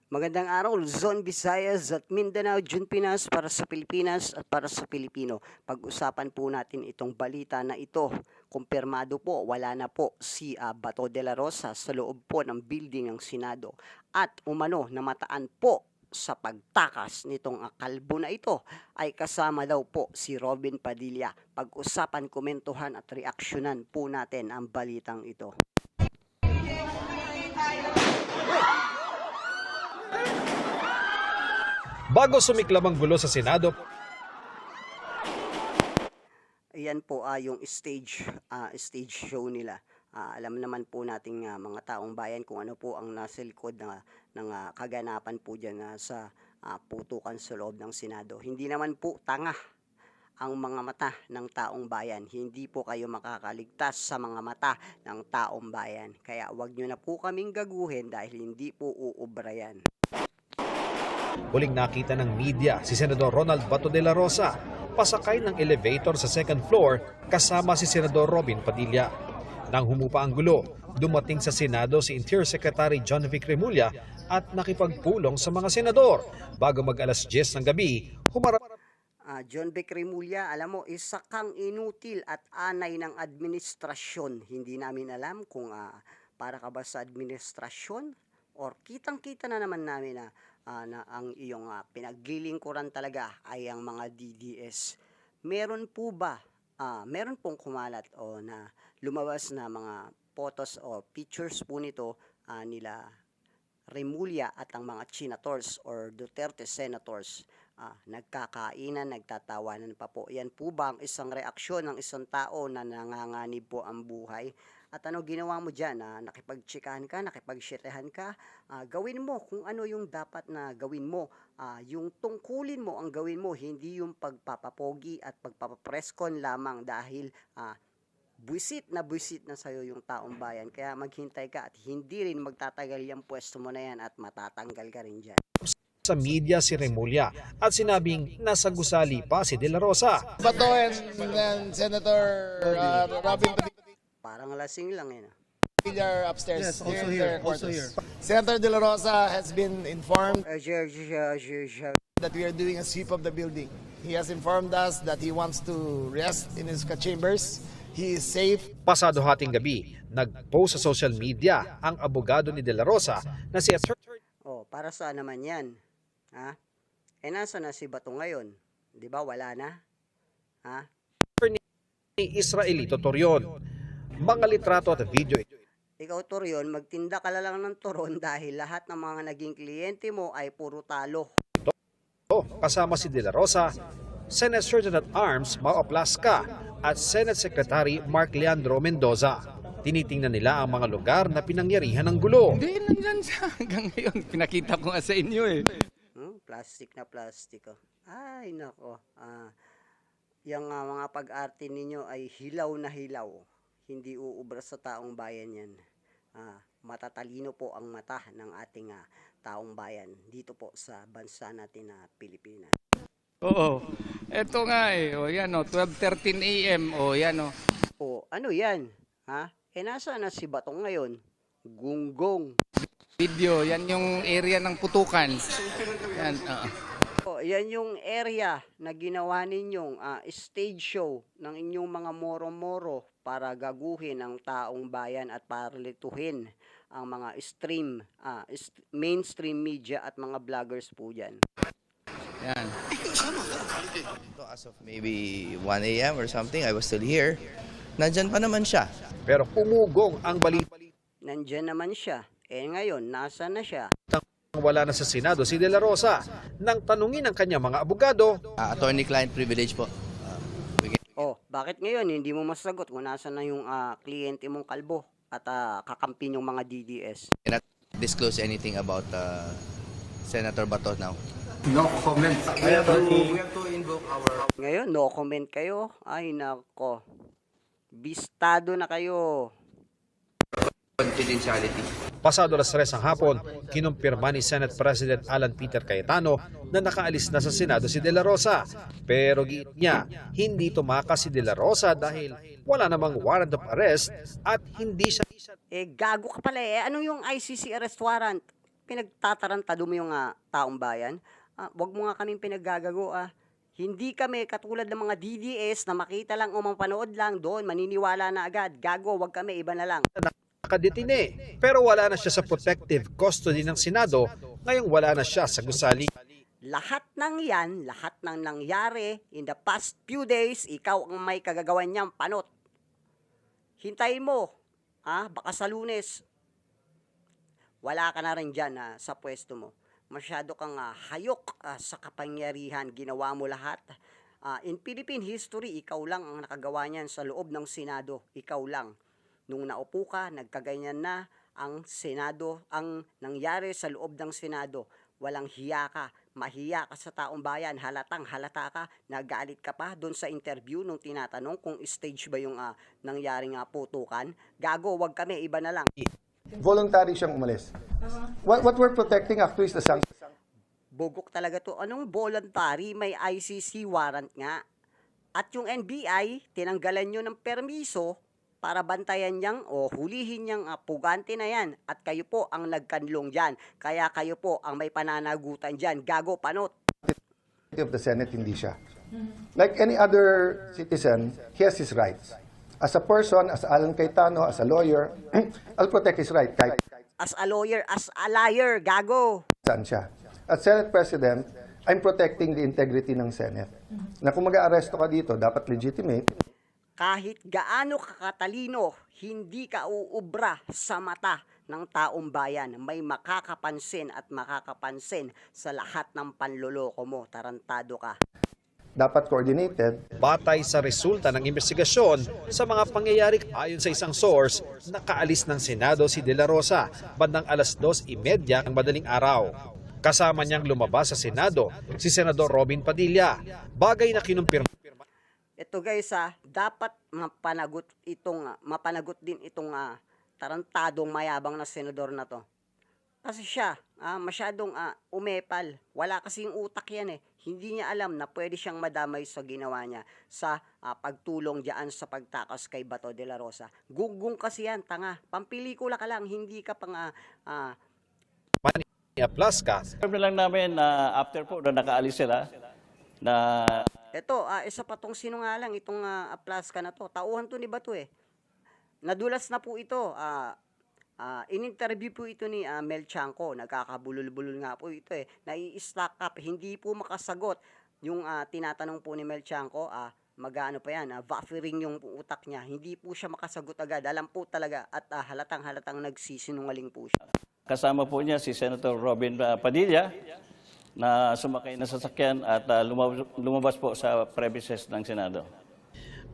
Magandang araw, Luzon, Visayas at Mindanao, June Pinas para sa Pilipinas at para sa Pilipino. Pag-usapan po natin itong balita na ito. Kumpirmado po, wala na po si Bato de la Rosa sa loob po ng building ng Senado. At umano, namataan po sa pagtakas nitong kalbo na ito ay kasama daw po si Robin Padilla. Pag-usapan, komentuhan at reaksyonan po natin ang balitang ito. Bago sumiklam ang gulo sa Senado, Ayan po yung stage show nila. Alam naman po nating mga taong bayan kung ano po ang nasa likod ng kaganapan po dyan sa putukan sa loob ng Senado. Hindi naman po tanga ang mga mata ng taong bayan. Hindi po kayo makakaligtas sa mga mata ng taong bayan. Kaya wag nyo na po kaming gaguhin dahil hindi po uubra yan. huling nakita ng media si Senador Ronald Bato de la Rosa pasakay ng elevator sa second floor kasama si Senador Robin Padilla. Nang humupa ang gulo, dumating sa Senado si Interior Secretary John Vic Remulla at nakipagpulong sa mga senador. Bago mag-alas 10 ng gabi, humarap John Vic Remulla, alam mo, isa kang inutil at anay ng administrasyon. Hindi namin alam kung para ka ba sa administrasyon or kitang-kita na naman namin na ang iyong pinaglilingkuran talaga ay ang mga DDS. Meron po ba, meron pong kumalat o na lumabas na mga photos o pictures po nito nila Remulla at ang mga senators or Duterte senators nagkakainan, nagtatawanan pa po. Yan po ba ang isang reaksyon ng isang tao na nanganganib po ang buhay? At ano ginawa mo dyan? Nakipagtsikahan ka, nakipagsyitehan ka? Gawin mo kung ano yung dapat na gawin mo. Yung tungkulin mo ang gawin mo, hindi yung pagpapapogi at pagpapapreskon lamang dahil buwisit na sa'yo yung taong bayan. Kaya maghintay ka at hindi rin magtatagal yung pwesto mo na yan at matatanggal ka rin dyan. sa media si Remulla at sinabing nasa gusali pa si De La Rosa. Bato and Senator Robin Parang lasing lang eh. Padilla are upstairs. Yes, also here. Also here. Senator De La Rosa has been informed No? that we are doing a sweep of the building. He has informed us that he wants to rest in his chambers. He is safe. Pasado hating gabi, nag-post sa social media ang abogado ni De La Rosa na si Para saan naman yan? Nasa na si Bato ngayon? Di ba wala na? Israelito Torion. Mga litrato at video Ikaw, Torion, magtinda ka lang ng turon dahil lahat ng mga naging kliyente mo ay puro talo. kasama si De La Rosa, Senate Sergeant at Arms Mao Aplasca at Senate Secretary Mark Leandro Mendoza. Tinitingnan nila ang mga lugar na pinangyarihan ng gulo. Hindi, nandyan siya hanggang ngayon. Pinakita ko nga sa inyo eh. Plastic na plastic. Ay, nako. Yung mga pag-arte ninyo ay hilaw na hilaw. Hindi uubra sa taong bayan yan. Matatalino po ang mata ng ating taong bayan dito po sa bansa natin na Pilipinas. Oo. Eto nga eh. O yan o. 12:13 a.m. O yan o. Ano yan? Nasa na si Batong ngayon? Gunggong. Video. Yan yung area ng putukan. Yan. Yan yung area na ginawa ninyong stage show ng inyong mga moro-moro para gaguhin ang taong bayan at para lituhin ang mga mainstream media at mga vloggers po dyan. Yan. As of maybe 1 a.m. or something, I was still here. Nandyan pa naman siya. Pero pumugong ang balita Nandyan naman siya. Ngayon, nasa na siya? wala na sa Senado si De La Rosa nang tanungin ang kanyang mga abogado. Attorney-client privilege po. Bakit ngayon hindi mo masagot kung nasa na yung kliyente mong kalbo at kakampi yung mga DDS? Cannot disclose anything about Senator Bato now. No comment. We have to invoke our... Ngayon, no comment kayo? Ay, nako. Bistado na kayo. confidentiality. Pasado alas 3 ng hapon, kinumpirma ni Senate President Alan Peter Cayetano na nakaalis na sa Senado si De La Rosa. Pero giit niya, hindi tumakas si De La Rosa dahil wala namang warrant of arrest at hindi siya... Gago ka pala Ano yung ICC arrest warrant? pinagtatarantado mo yung taong bayan? Wag mo nga kaming pinaggagago. Hindi kami katulad ng mga DDS na makita lang o mapanood lang doon, maniniwala na agad. Gago, wag kami, iba na lang. Nakadetine, pero wala na siya sa protective custody ng Senado, ngayong wala na siya sa gusali. Lahat ng yan, lahat ng nangyari in the past few days, ikaw ang may kagagawan niyang panot. Hintayin mo, baka sa Lunes, wala ka na rin dyan sa pwesto mo. Masyado kang hayok sa kapangyarihan, ginawa mo lahat. In Philippine history, ikaw lang ang nakagawa niyan sa loob ng Senado. Ikaw lang. Nung naupo ka, nagkaganyan na ang Senado, ang nangyari sa loob ng Senado. Walang hiya ka, mahiya ka sa taong bayan, halatang halata ka, nagalit ka pa doon sa interview nung tinatanong kung stage ba yung nangyaring putukan. Gago, wag kami, iba na lang. Voluntary siyang umalis. What we're protecting actually is the sanction. Bugok talaga to. Anong voluntary? May ICC warrant nga. At yung NBI, tinanggalan nyo ng permiso para bantayan niyang o hulihin niyang pugante na yan. At kayo po ang nagkanlong dyan. Kaya kayo po ang may pananagutan dyan. Gago, panot. Of the Senate, hindi siya. Like any other citizen, he has his rights. As a person, as Alan Cayetano, as a lawyer, I'll protect his right kahit As a lawyer, as a liar, gago. saan siya. As Senate President, I'm protecting the integrity ng Senate. Na kung mag-aaresto ka dito, dapat legitimate. Kahit gaano kakatalino, hindi ka uubra sa mata ng taong bayan. May makakapansin at makakapansin sa lahat ng panloloko mo. Tarantado ka. Dapat coordinated. Batay sa resulta ng investigasyon sa mga pangyayari ayon sa isang source, nakaalis ng Senado si De La Rosa bandang 2:30 ng madaling araw. Kasama niyang lumabas sa Senado si Senador Robin Padilla, bagay na kinumpirma. Ito guys, dapat mapanagot din itong tarantadong mayabang na senador na to. Kasi siya, masyadong umepal. Wala kasing utak yan eh. Hindi niya alam na pwede siyang madamay sa ginawa niya sa pagtulong diyan sa pagtakas kay Bato de la Rosa. Gunggong kasi yan, tanga. Pampelikula ka lang, hindi ka pang Plaska. Sabi lang namin na after po na nakaalis sila, na Ito, isa pa tong sinungalang itong Plaska na to. Tauhan to ni Bato eh. Nadulas na po ito. In-interview po ito ni Mel Chanco. Nagkakabulol-bulol nga po ito eh. Nai-stack up. Hindi po makasagot yung tinatanong po ni Mel Chanco. Magano pa yan. Buffering yung utak niya. Hindi po siya makasagot agad. Alam po talaga. At halatang nagsisinungaling po siya. kasama po niya si Senator Robin Padilla na sumakay na sasakyan at lumabas po sa premises ng Senado.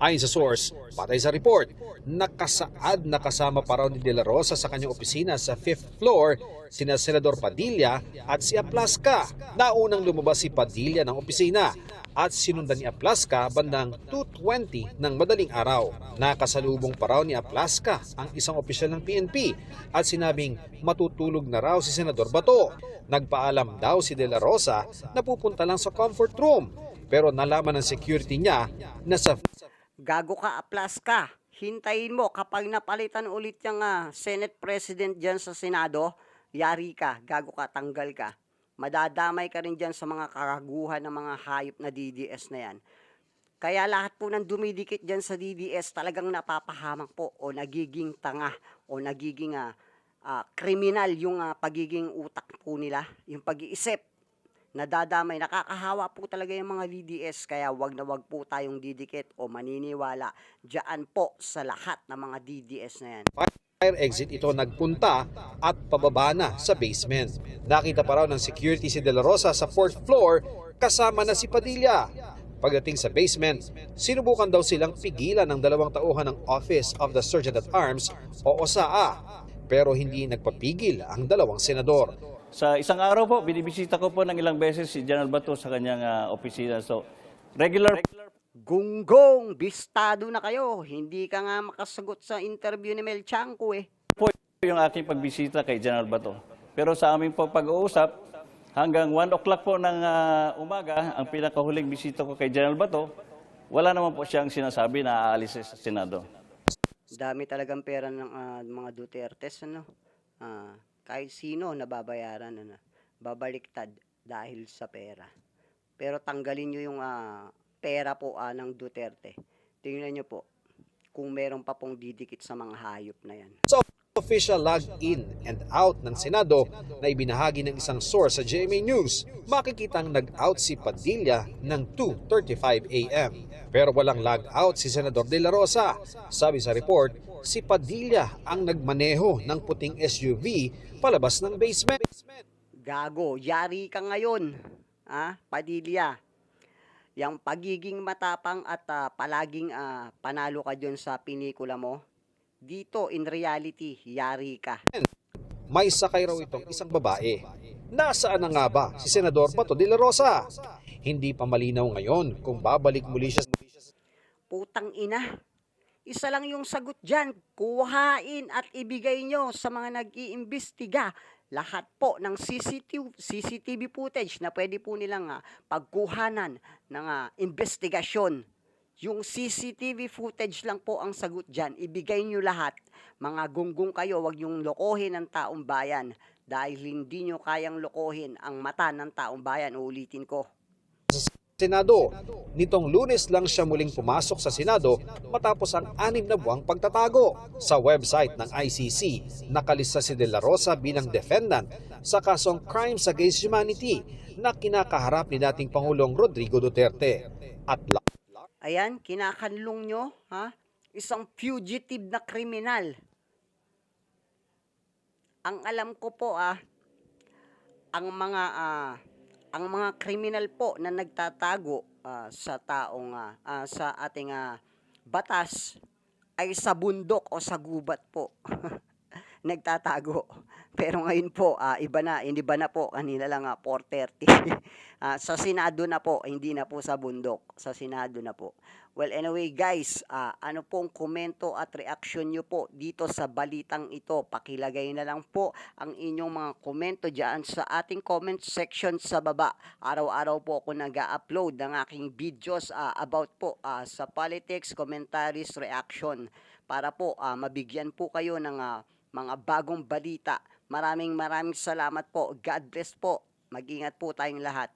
Ayon sa source, patay sa report, nakasaad na kasama pa raw ni De La Rosa sa kanyang opisina sa 5th floor sina Senador Padilla at si Aplaska. Naunang lumabas si Padilla ng opisina at sinundan ni Aplaska bandang 2:20 ng madaling araw. Nakasalubong pa raw ni Aplaska ang isang opisyal ng PNP at sinabing matutulog na raw si Senador Bato. Nagpaalam daw si De La Rosa na pupunta lang sa comfort room pero nalaman ng security niya na sa Gago ka, Aplaska. Hintayin mo kapag napalitan ulit yung Senate President dyan sa Senado, yari ka, gago ka, tanggal ka. Madadamay ka rin dyan sa mga karaguhan ng mga hayop na DDS na yan. Kaya lahat po ng dumidikit dyan sa DDS talagang napapahamak po o nagiging tanga o nagiging kriminal yung pagiging utak po nila, yung pag-iisip. Nadadamay, nakakahawa po talaga yung mga DDS, kaya wag na wag po tayong didikit o maniniwala diyan po sa lahat ng mga DDS na yan. fire exit ito nagpunta at pababa na sa basement. Nakita pa raw ng security si De La Rosa sa 4th floor kasama na si Padilla. Pagdating sa basement, sinubukan daw silang pigilan ng 2 tauhan ng Office of the Sergeant at Arms o OSAA, pero hindi nagpapigil ang 2 senador. Sa isang araw po, binibisita ko po ng ilang beses si General Bato sa kanyang opisina. So, regular. Gunggong, bistado na kayo. Hindi ka nga makasagot sa interview ni Mel Chanco eh. Po yung aking pagbisita kay General Bato. Pero sa aming po pag-uusap, hanggang 1 o'clock po ng umaga, ang pinakahuling bisita ko kay General Bato, wala naman po siyang sinasabi na aalis sa Senado. Dami talagang pera ng mga Dutertes, ano? Kahit sino nababayaran, babaliktad dahil sa pera. Pero tanggalin nyo yung pera po ng Duterte. Tingnan nyo po kung meron pa pong didikit sa mga hayop na yan. Sa official log-in and out ng Senado na ibinahagi ng isang source sa GMA News, makikitang nag-out si Padilla ng 2:35 a.m. Pero walang log-out si Senador De La Rosa. Sabi sa report, si Padilla ang nagmaneho ng puting SUV palabas ng basement. Gago, yari ka ngayon, Padilla. Yang pagiging matapang at palaging panalo ka dyan sa pinikula mo, dito in reality, yari ka. May sakay raw itong isang babae. Nasaan na nga ba si Senador Bato de la Rosa? Hindi pa malinaw ngayon kung babalik muli siya. Putang ina. Isa lang yung sagot dyan. Kuhain at ibigay nyo sa mga nag-iimbestiga lahat po ng CCTV footage na pwede po nilang pagkuhanan ng investigasyon. Yung CCTV footage lang po ang sagot dyan. Ibigay nyo lahat. Mga gunggong kayo, wag yung lokohin ang taong bayan dahil hindi nyo kayang lokohin ang mata ng taong bayan. Uulitin ko. Senado. Nitong Lunes lang siya muling pumasok sa Senado matapos ang 6 na buwang pagtatago. Sa website ng ICC, nakalista si De La Rosa bilang defendant sa kasong Crimes Against Humanity na kinakaharap ni dating Pangulong Rodrigo Duterte. At Ayan, kinakanlong nyo, isang fugitive na kriminal. Ang alam ko po, ang mga kriminal po na nagtatago sa ating batas ay sa bundok o sa gubat po. Nagtatago. Pero ngayon po, iba na po, kanina lang 4:30. Sa Senado na po, hindi na po sa bundok, sa Senado na po. Well, anyway guys, ano pong komento at reaksyon nyo po dito sa balitang ito? Pakilagay na lang po ang inyong mga komento dyan sa ating comment section sa baba. Araw-araw po ako nag-upload ng aking videos about po sa politics, commentaries, reaction para po mabigyan po kayo ng mga bagong balita. Maraming salamat po. God bless po. Mag-ingat po tayong lahat.